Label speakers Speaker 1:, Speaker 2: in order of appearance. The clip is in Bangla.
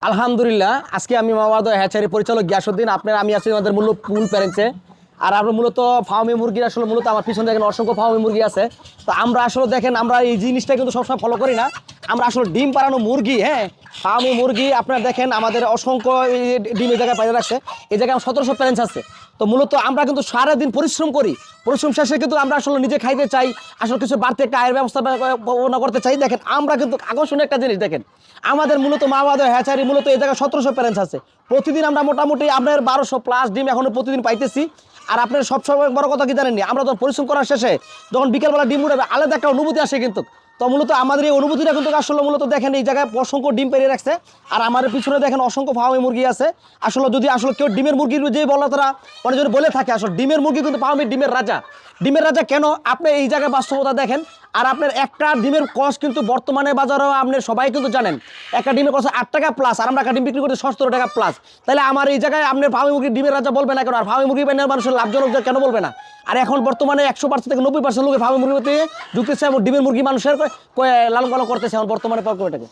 Speaker 1: আলহামদুলিল্লাহ আজকে আমি মাওয়া হ্যাচারি পরিচালক গিয়াসউদ্দিন আপনার আমি আছি আমাদের মূল্য ফুল প্যারেন্টসে আর আমরা মূলত ফার্মি মুরগির আসলে মূলত আমার পিছনে দেখেন অসংখ্য ফার্মি মুরগি আছে তো আমরা আসলে দেখেন আমরা এই জিনিসটা কিন্তু সবসময় ফলো করি না আমরা আসলে ডিম পাড়ানো মুরগি হ্যাঁ ফার্মি মুরগি আপনারা দেখেন আমাদের অসংখ্য ডিম এই জায়গায় পাইয়ে রাখছে এই জায়গায় 1700 প্যারেন্টস আছে তো মূলত আমরা কিন্তু সারাদিন পরিশ্রম করি পরিশ্রম শেষে কিন্তু আমরা আসলে নিজে খাইতে চাই আসলে কিছু বাড়তি একটা আয়ের ব্যবস্থা করতে চাই দেখেন আমরা কিন্তু আকর্ষণীয় একটা জিনিস দেখেন আমাদের মূলত মাওয়া হ্যাচারি মূলত এই জায়গায় 1700 প্যারেন্টস আছে প্রতিদিন আমরা মোটামুটি আপনার 1200 প্লাস ডিম এখনো প্রতিদিন পাইতেছি আর আপনার সবসময় বড় কথা কি জানেননি আমরা যখন পরিশ্রম করার শেষে যখন বিকেলবেলা ডিম উঠাবে আলাদা একটা অনুভূতি আসে কিন্তু তো মূলত আমাদের এই অনুভূতিটা কিন্তু আসলে মূলত দেখেন এই জায়গায় অসংখ্য ডিম পেরিয়ে রাখছে আর আমাদের পিছনে দেখেন অসংখ্য ফার্মি মুরগি আছে আসলে যদি আসলে কেউ ডিমের মুরগির যে বলা তারা অনেক যদি বলে থাকে আসলে ডিমের মুরগি কিন্তু ফার্মি ডিমের রাজা কেন আপনি এই জায়গায় বাস্তবতা দেখেন আর আপনার একটা ডিমের কস্ট কিন্তু বর্তমানে বাজারে আপনি সবাই কিন্তু জানেন একটা ডিমের কস্ট 8 টাকা প্লাস আর আমরা একটা ডিম বিক্রি করতে 17 টাকা প্লাস তাহলে আমার এই জায়গায় আপনার ফার্মি মুরগি ডিমের রাজা বলবে না কেন আর ফার্মি মুরগি বানানোর মানুষের লাভজনক কেন বলবে না আর এখন বর্তমানে 100% থেকে 90% লোকে ফার্মি মুরগিতে যুক্ত এবং ডিমের মুরগি মানুষের লালন পালন করতেছে এখন বর্তমানে পর্যটকে